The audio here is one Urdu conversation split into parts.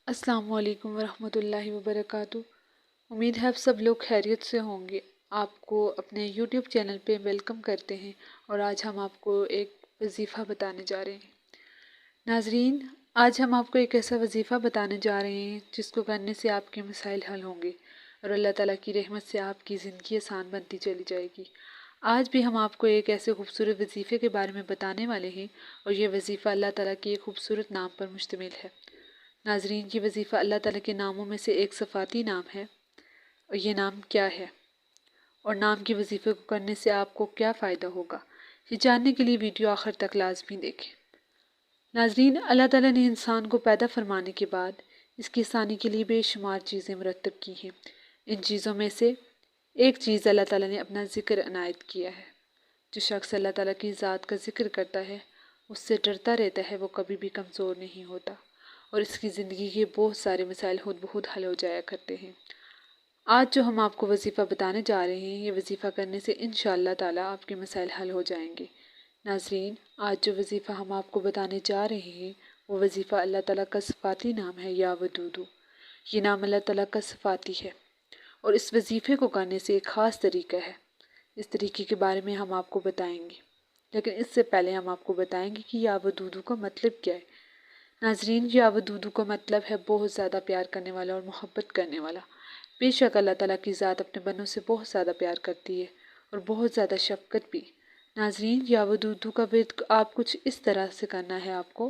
السلام علیکم ورحمۃ اللہ وبرکاتہ۔ امید ہے آپ سب لوگ خیریت سے ہوں گے۔ آپ کو اپنے یوٹیوب چینل پہ ویلکم کرتے ہیں اور آج ہم آپ کو ایک وظیفہ بتانے جا رہے ہیں۔ ناظرین، آج ہم آپ کو ایک ایسا وظیفہ بتانے جا رہے ہیں جس کو کرنے سے آپ کے مسائل حل ہوں گے اور اللہ تعالیٰ کی رحمت سے آپ کی زندگی آسان بنتی چلی جائے گی۔ آج بھی ہم آپ کو ایک ایسے خوبصورت وظیفے کے بارے میں بتانے والے ہیں اور یہ وظیفہ اللہ تعالیٰ کے ایک خوبصورت نام پر مشتمل ہے۔ ناظرین، یہ وظیفہ اللہ تعالیٰ کے ناموں میں سے ایک صفاتی نام ہے، اور یہ نام کیا ہے اور نام کے وظیفے کو کرنے سے آپ کو کیا فائدہ ہوگا، یہ جاننے کے لیے ویڈیو آخر تک لازمی دیکھیں۔ ناظرین، اللہ تعالیٰ نے انسان کو پیدا فرمانے کے بعد اس کی آسانی کے لیے بے شمار چیزیں مرتب کی ہیں۔ ان چیزوں میں سے ایک چیز اللہ تعالیٰ نے اپنا ذکر عنایت کیا ہے۔ جو شخص اللہ تعالیٰ کی ذات کا ذکر کرتا ہے، اس سے ڈرتا رہتا ہے، وہ کبھی بھی کمزور نہیں ہوتا اور اس کی زندگی کے بہت سارے مسائل خود بخود حل ہو جایا کرتے ہیں۔ آج جو ہم آپ کو وظیفہ بتانے جا رہے ہیں، یہ وظیفہ کرنے سے انشاءاللہ تعالیٰ آپ کے مسائل حل ہو جائیں گے۔ ناظرین، آج جو وظیفہ ہم آپ کو بتانے جا رہے ہیں، وہ وظیفہ اللہ تعالیٰ کا صفاتی نام ہے، یا ودودو۔ یہ نام اللہ تعالیٰ کا صفاتی ہے اور اس وظیفے کو کرنے سے ایک خاص طریقہ ہے۔ اس طریقے کے بارے میں ہم آپ کو بتائیں گے، لیکن اس سے پہلے ہم آپ کو بتائیں گے کہ یا ودودو کا مطلب کیا ہے۔ ناظرین، یا ودودو کا مطلب ہے بہت زیادہ پیار کرنے والا اور محبت کرنے والا۔ بے شک اللہ تعالیٰ کی ذات اپنے بندوں سے بہت زیادہ پیار کرتی ہے اور بہت زیادہ شفقت بھی۔ ناظرین، یا ودودو کا ورد آپ کچھ اس طرح سے کرنا ہے آپ کو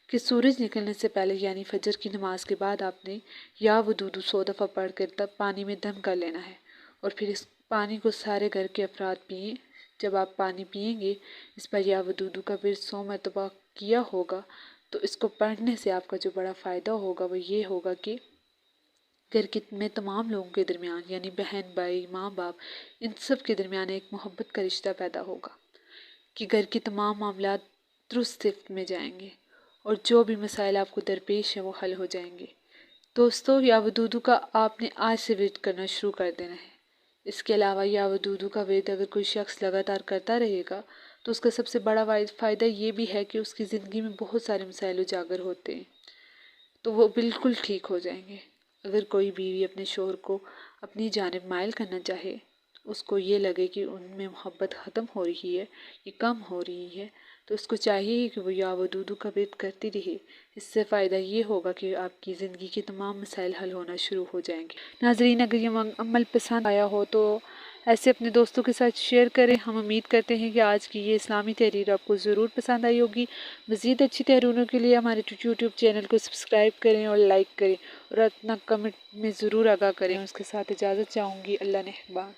کہ سورج نکلنے سے پہلے یعنی فجر کی نماز کے بعد آپ نے یا ودودو 100 دفعہ پڑھ کر تب پانی میں دم کر لینا ہے اور پھر اس پانی کو سارے گھر کے افراد پئیں۔ جب آپ پانی پئیں گے، اس پر یا ودودو کا ورد 100 مرتبہ کیا ہوگا، تو اس کو پڑھنے سے آپ کا جو بڑا فائدہ ہوگا وہ یہ ہوگا کہ گھر میں تمام لوگوں کے درمیان یعنی بہن بھائی ماں باپ ان سب کے درمیان ایک محبت کا رشتہ پیدا ہوگا کہ گھر کے تمام معاملات درست صفت میں جائیں گے اور جو بھی مسائل آپ کو درپیش ہیں وہ حل ہو جائیں گے۔ دوستو، یا ودودو کا آپ نے آج سے ورد کرنا شروع کر دینا ہے۔ اس کے علاوہ یا ودودو کا ورد اگر کوئی شخص لگاتار کرتا رہے گا تو اس کا سب سے بڑا فائدہ یہ بھی ہے کہ اس کی زندگی میں بہت سارے مسائل اجاگر ہوتے ہیں تو وہ بالکل ٹھیک ہو جائیں گے۔ اگر کوئی بیوی اپنے شوہر کو اپنی جانب مائل کرنا چاہے، اس کو یہ لگے کہ ان میں محبت ختم ہو رہی ہے، یہ کم ہو رہی ہے، تو اس کو چاہیے کہ وہ یا ودودو کا ورد کرتی رہے۔ اس سے فائدہ یہ ہوگا کہ آپ کی زندگی کے تمام مسائل حل ہونا شروع ہو جائیں گے۔ ناظرین، اگر یہ عمل پسند آیا ہو تو ایسے اپنے دوستوں کے ساتھ شیئر کریں۔ ہم امید کرتے ہیں کہ آج کی یہ اسلامی تحریر آپ کو ضرور پسند آئی ہوگی۔ مزید اچھی تحریروں کے لیے ہمارے یوٹیوب چینل کو سبسکرائب کریں اور لائک کریں اور اپنا کمنٹ میں ضرور آگاہ کریں۔ اس کے ساتھ اجازت چاہوں گی۔ اللہ نگہبان۔